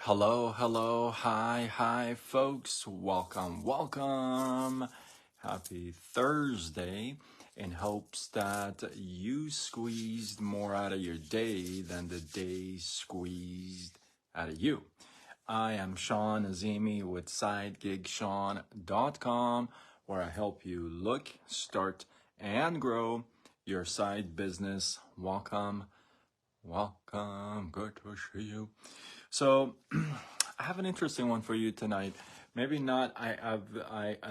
Hello, hi, folks. Welcome. Happy Thursday. In hopes that you squeezed more out of your day than the day squeezed out of you. I am Sean Azimi with SideGigSean.com, where I help you look, start, and grow your side business. Welcome. Good to see you. So I have an interesting one for you tonight. Maybe not. I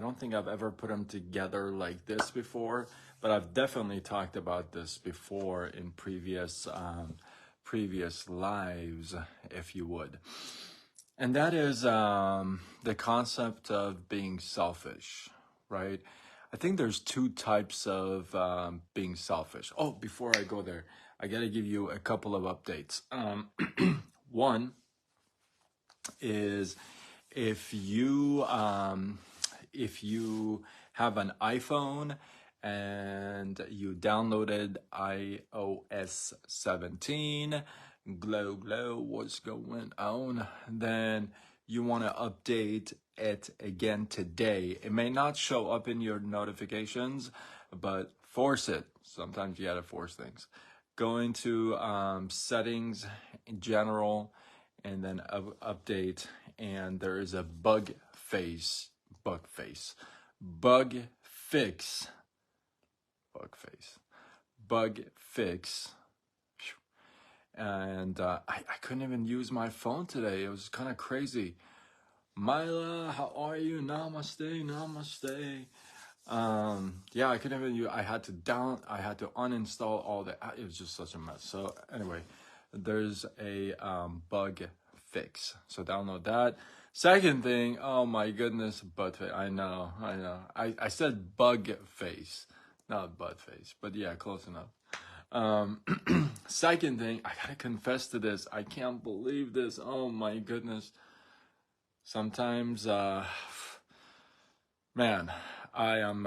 don't think I've ever put them together like this before, but I've definitely talked about this before in previous lives, if you would. And that is the concept of being selfish, right? I think there's two types of being selfish. Oh, before I go there, I got to give you a couple of updates. One is if you have an iPhone and you downloaded iOS 17, glow, what's going on? Then you want to update it again today. It may not show up in your notifications, but force it. Sometimes you gotta force things. Go into settings in general, and then update, and there is a bug fix, and I couldn't even use my phone today. It was kind of crazy. Myla, how are you? Namaste. Yeah, I couldn't even use. I had to uninstall all the. It was just such a mess. So anyway, there's a bug fix. So download that. Second thing, oh my goodness, butt face. I know. I said bug face, not butt face, but yeah, close enough. Second thing, I gotta confess to this. I can't believe this. Oh my goodness. Sometimes, man, I am.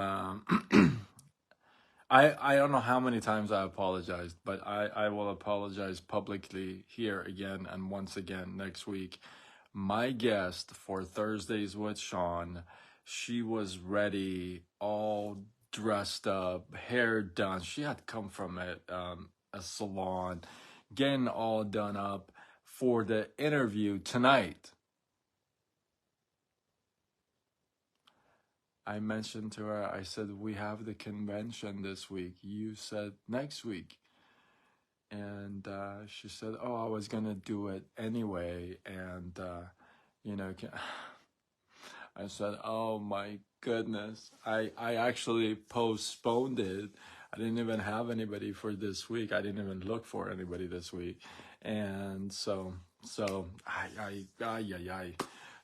I don't know how many times I apologized, but I will apologize publicly here again and once again next week. My guest for Thursdays with Sean, she was ready, all dressed up, hair done. She had come from a salon, getting all done up for the interview tonight. I mentioned to her, I said, we have the convention this week. You said next week. And she said, oh, I was going to do it anyway. And, I said, oh my goodness. I actually postponed it. I didn't even have anybody for this week. I didn't even look for anybody this week. And so,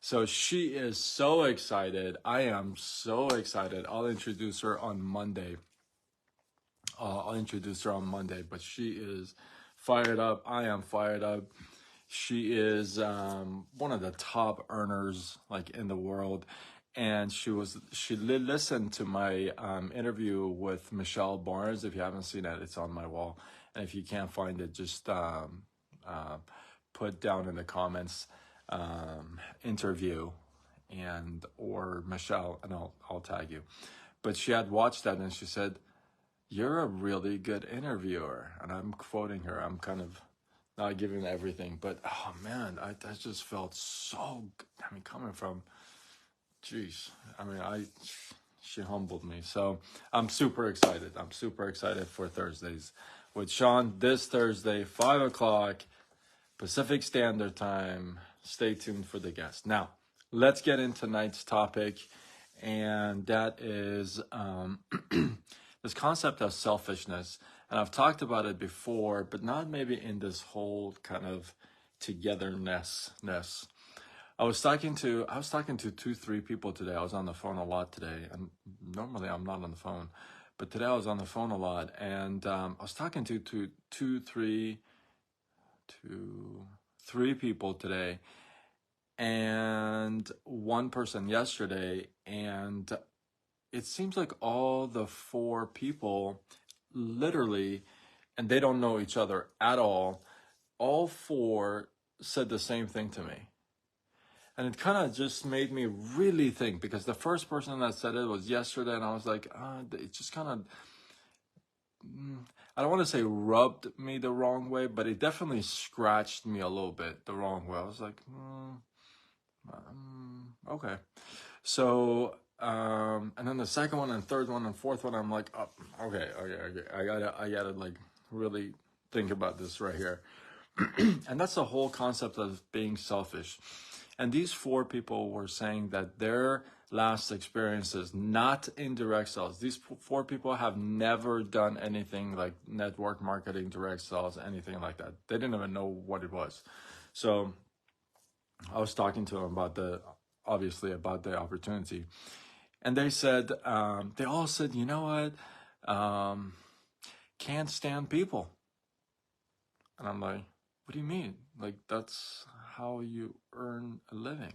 So she is so excited. I am so excited. I'll introduce her on Monday. But she is fired up. I am fired up. She is one of the top earners like in the world. And she listened to my interview with Michelle Barnes. If you haven't seen it, it's on my wall. And if you can't find it, just put down in the comments interview or Michelle, and I'll tag you. But she had watched that and she said, you're a really good interviewer. And I'm quoting her. I'm kind of not giving everything, but oh man, that just felt so good. I mean, coming from, geez, she humbled me. So I'm super excited. I'm super excited for Thursdays with Sean this Thursday, 5 o'clock Pacific Standard Time. Stay tuned for the guest. Now, let's get into tonight's topic, and that is this concept of selfishness. And I've talked about it before, but not maybe in this whole kind of togetherness. I was talking to 2-3 people today. I was on the phone a lot today, and normally I'm not on the phone, but today I was on the phone a lot, and I was talking to 3 people today, and one person yesterday, and it seems like all the 4 people literally, and they don't know each other at all 4 said the same thing to me. And it kind of just made me really think, because the first person that said it was yesterday, and I was like, it just kind of, I don't want to say rubbed me the wrong way, but it definitely scratched me a little bit the wrong way. I was like, okay. So, and then the second one and third one and fourth one, I'm like, oh, okay. I gotta like really think about this right here. And that's the whole concept of being selfish. And these four people were saying that their last experiences, not in direct sales, these four people have never done anything like network marketing, direct sales, anything like that. They didn't even know what it was. So I was talking to them about obviously about the opportunity. And they said, they all said, you know what? Can't stand people. And I'm like, what do you mean? Like, that's how you earn a living.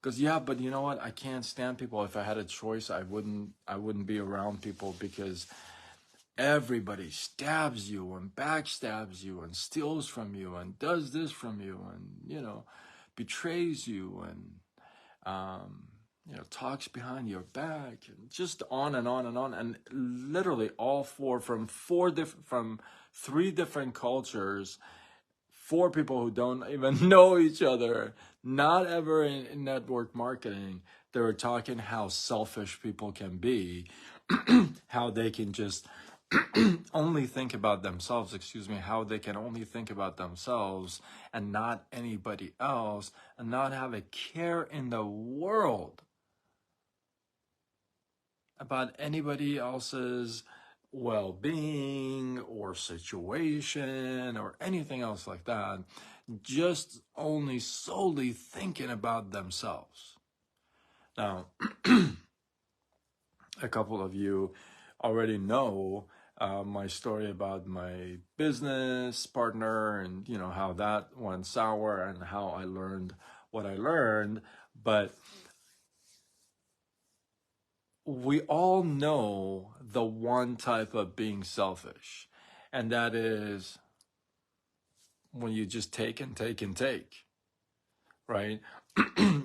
Because yeah, but you know what? I can't stand people. If I had a choice, I wouldn't be around people, because everybody stabs you and backstabs you and steals from you and does this from you and betrays you and talks behind your back, and just on and on and on. And literally all four from three different cultures, four people who don't even know each other, not ever in network marketing. They were talking how selfish people can be, how they can just only think about themselves, how they can only think about themselves and not anybody else, and not have a care in the world about anybody else's well-being or situation or anything else like that, just only solely thinking about themselves. Now, a couple of you already know my story about my business partner, and how that went sour and how I learned what I learned. But we all know the one type of being selfish, and that is when you just take and take and take, right?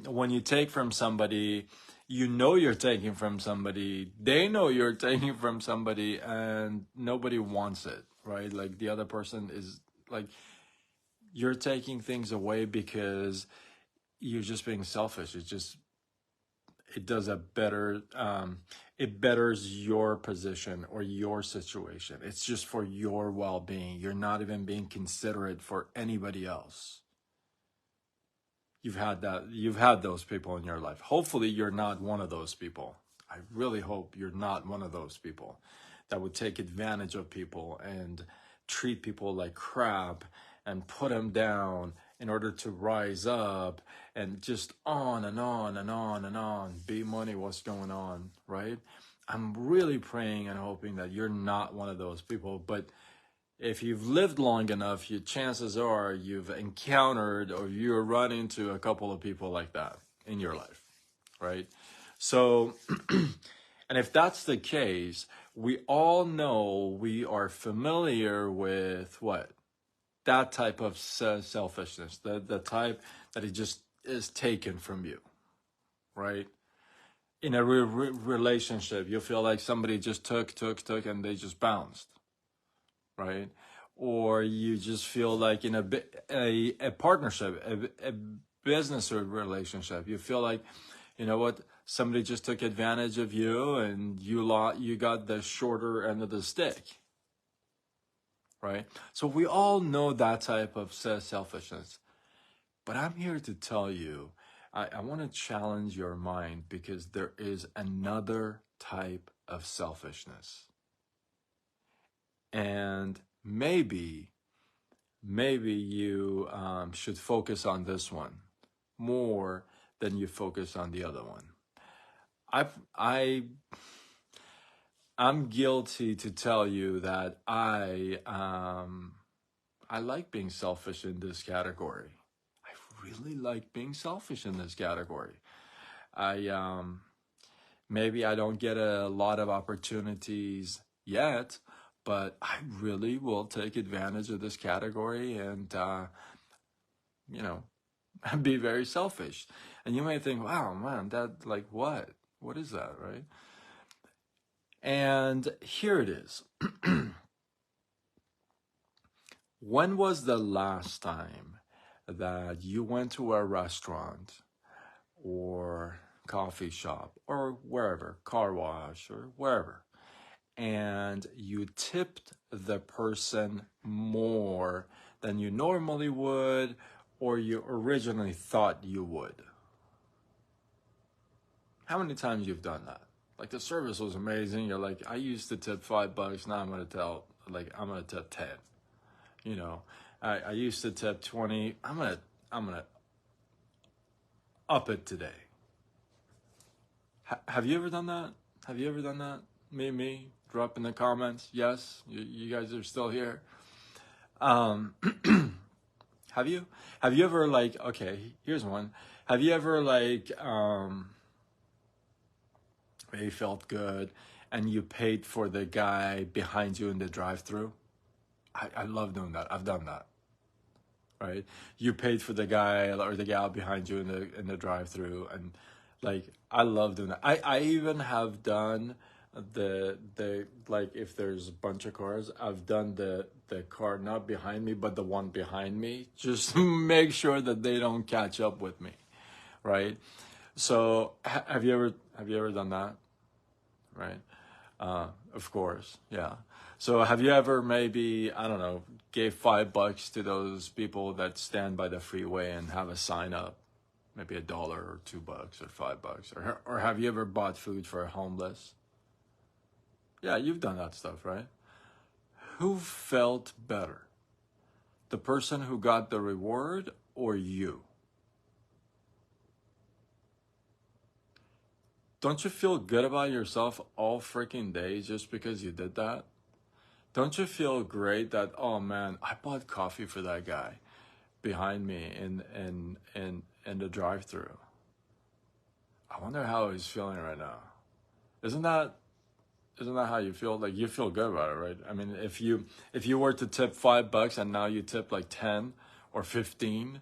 When you take from somebody, you're taking from somebody, they know you're taking from somebody, and nobody wants it, right? Like, the other person is like, you're taking things away because you're just being selfish. It does a better, it betters your position or your situation. It's just for your well-being. You're not even being considerate for anybody else. You've had those people in your life. Hopefully you're not one of those people. I really hope you're not one of those people that would take advantage of people and treat people like crap and put them down in order to rise up, and just on and on and on and on. Be money, what's going on, right? I'm really praying and hoping that you're not one of those people. But if you've lived long enough, chances are you've encountered or you're run into a couple of people like that in your life, right? So, and if that's the case, we all know, we are familiar with what? That type of selfishness, the type that it just is taken from you, right? In a relationship, you feel like somebody just took, and they just bounced, right? Or you just feel like in a partnership, a business or relationship, you feel like, you know what, somebody just took advantage of you, and you got the shorter end of the stick, right? So we all know that type of selfishness. But I'm here to tell you, I want to challenge your mind, because there is another type of selfishness. And maybe you should focus on this one more than you focus on the other one. I'm guilty to tell you that I like being selfish in this category. I really like being selfish in this category. Maybe I don't get a lot of opportunities yet, but I really will take advantage of this category, and be very selfish. And you may think, wow, man, that, like, what? What is that, right? And here it is. When was the last time that you went to a restaurant or coffee shop or wherever, car wash or wherever, and you tipped the person more than you normally would or you originally thought you would? How many times you've done that? Like, the service was amazing. You're like, I used to tip $5. Now I'm gonna tip 10. You know, I used to tip 20. I'm gonna up it today. Have you ever done that? Have you ever done that? Me. Drop in the comments. Yes, you guys are still here. Have you? Have you ever, like, okay, here's one. Have you ever, like, you felt good and you paid for the guy behind you in the drive-thru? I love doing that. I've done that. Right? You paid for the guy or the gal behind you in the drive-thru, and like, I love doing that. I even have done the like, if there's a bunch of cars, I've done the car not behind me but the one behind me, just to make sure that they don't catch up with me, right? So have you ever done that? Right? Of course, yeah. So have you ever, maybe, I don't know, gave $5 to those people that stand by the freeway and have a sign up, maybe $1 or $2 or $5, or have you ever bought food for a homeless? Yeah, you've done that stuff, right? Who felt better? The person who got the reward or you? Don't you feel good about yourself all freaking day just because you did that? Don't you feel great that, oh man, I bought coffee for that guy behind me in the drive-thru? I wonder how he's feeling right now. Isn't that how you feel? Like, you feel good about it, right? I mean, if you were to tip $5 and now you tip like 10 or 15,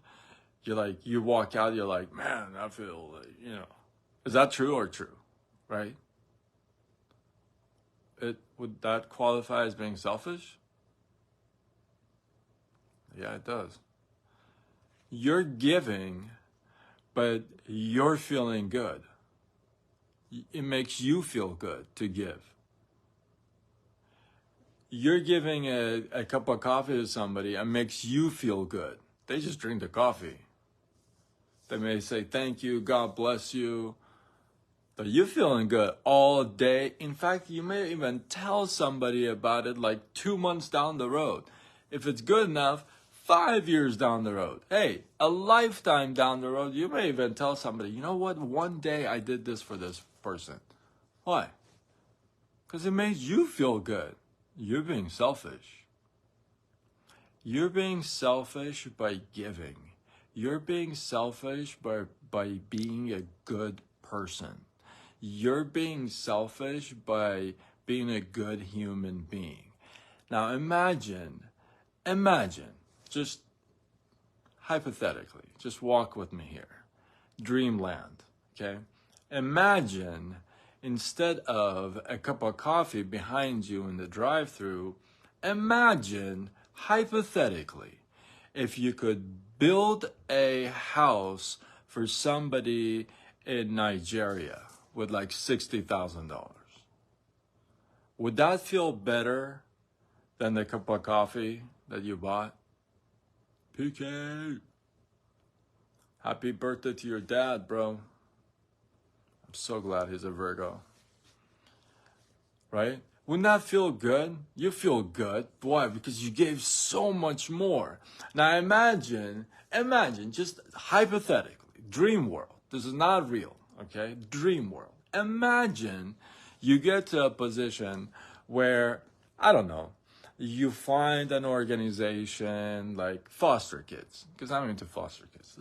you're like, you walk out, you're like, man, I feel like, you know. Is that true or true? Right? Would that qualify as being selfish? Yeah, it does. You're giving, but you're feeling good. It makes you feel good to give. You're giving a cup of coffee to somebody and makes you feel good. They just drink the coffee. They may say, thank you, God bless you. But you're feeling good all day. In fact, you may even tell somebody about it like 2 months down the road. If it's good enough, 5 years down the road. Hey, a lifetime down the road, you may even tell somebody, you know what, one day I did this for this person. Why? Because it made you feel good. You're being selfish. You're being selfish by giving. You're being selfish by being a good person. You're being selfish by being a good human being. Now imagine, just hypothetically, just walk with me here. Dreamland, okay? Imagine, instead of a cup of coffee behind you in the drive-thru, imagine, hypothetically, if you could build a house for somebody in Nigeria with like $60,000. Would that feel better than the cup of coffee that you bought? PK, happy birthday to your dad, bro. I'm so glad he's a Virgo. Right? Wouldn't that feel good? You feel good. Why? Because you gave so much more. Now imagine, just hypothetically, dream world. This is not real, okay? Dream world. Imagine you get to a position where, I don't know, you find an organization like foster kids, because I'm into foster kids.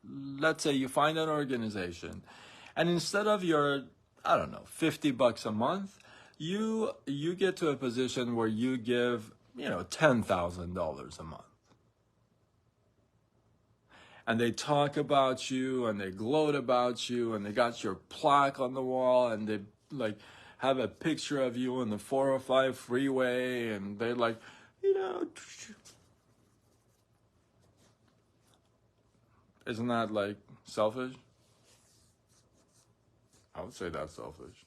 Let's say you find an organization, and instead of your, I don't know, $50 a month, you get to a position where you give, $10,000 a month. and they talk about you and they gloat about you and they got your plaque on the wall and they like have a picture of you on the 405 freeway and they like, you know, isn't that like selfish? I would say that's selfish.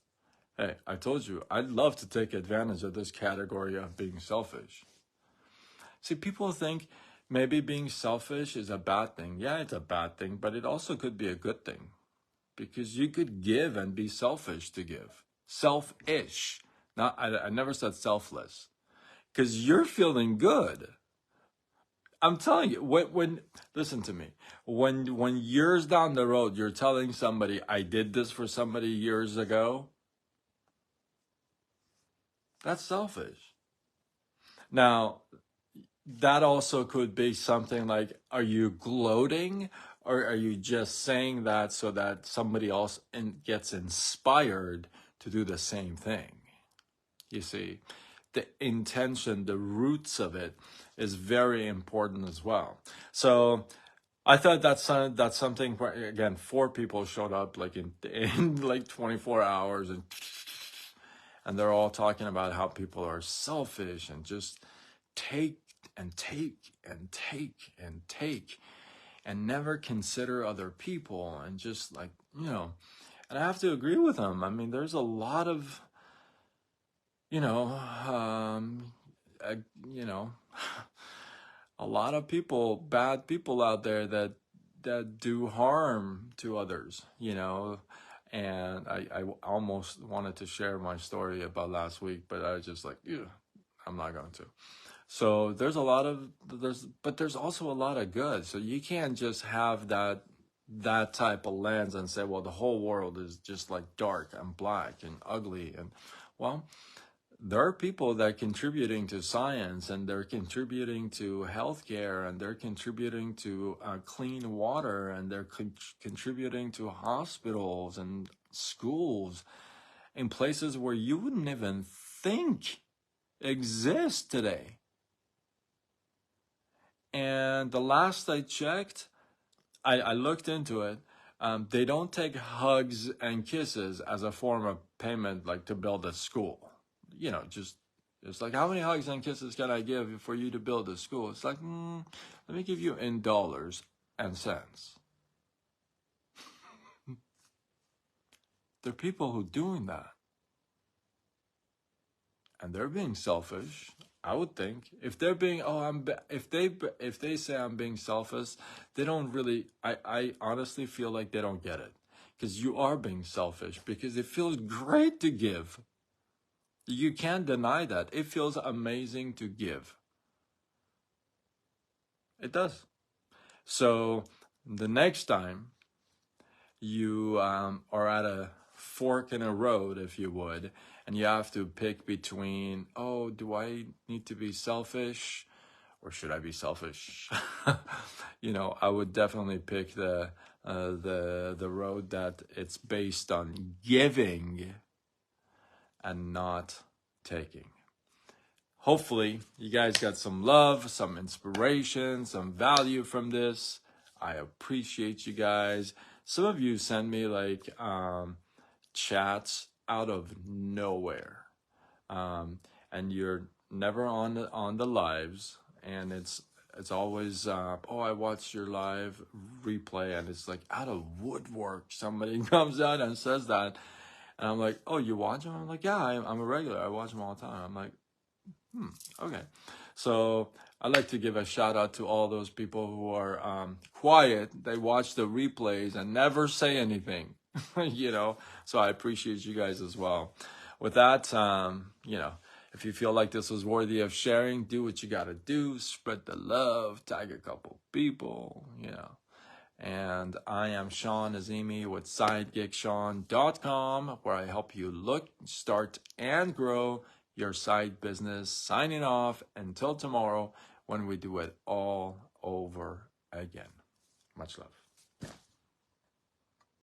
Hey, I told you, I'd love to take advantage of this category of being selfish. See, people think maybe being selfish is a bad thing. Yeah, it's a bad thing, but it also could be a good thing because you could give and be selfish to give. Selfish. Not, I never said selfless because you're feeling good. I'm telling you, when listen to me, when years down the road you're telling somebody I did this for somebody years ago, that's selfish. Now, that also could be something like, are you gloating or are you just saying that so that somebody else gets inspired to do the same thing? You see, the intention, the roots of it is very important as well. So I thought that's something where, again, 4 people showed up like in like 24 hours and they're all talking about how people are selfish and just take and take and take and take and never consider other people and just like, and I have to agree with them. I mean, there's a lot of, you know, uh, you know, a lot of people, bad people out there that do harm to others, and I almost wanted to share my story about last week, but I was just like, yeah, I'm not going to. So there's also a lot of good. So you can't just have that type of lens and say, well, the whole world is just like dark and black and ugly. And well, there are people that are contributing to science and they're contributing to healthcare and they're contributing to clean water and they're contributing to hospitals and schools in places where you wouldn't even think exist today. And the last I checked, I looked into it. They don't take hugs and kisses as a form of payment, like to build a school. Just it's like, how many hugs and kisses can I give for you to build a school? It's like, let me give you in dollars and cents. There are people who are doing that, and they're being selfish. I would think if they're being if they say I'm being selfish, they don't really. I honestly feel like they don't get it because you are being selfish because it feels great to give. You can't deny that. It feels amazing to give. It does. So the next time you are at a fork in a road, if you would, and you have to pick between, oh, do I need to be selfish or should I be selfish? I would definitely pick the road that it's based on giving and not taking. Hopefully, you guys got some love, some inspiration, some value from this. I appreciate you guys. Some of you send me like chats out of nowhere, and you're never on the lives, and it's always oh, I watched your live replay, and it's like out of woodwork somebody comes out and says that, and I'm like, oh, you watch them? I'm like, yeah, I'm a regular. I watch them all the time. I'm like, okay. So I'd like to give a shout out to all those people who are quiet. They watch the replays and never say anything, So I appreciate you guys as well. With that, if you feel like this was worthy of sharing, do what you got to do. Spread the love, tag a couple people, And I am Sean Azimi with SideGigSean.com, where I help you look, start, and grow your side business. Signing off until tomorrow when we do it all over again. Much love.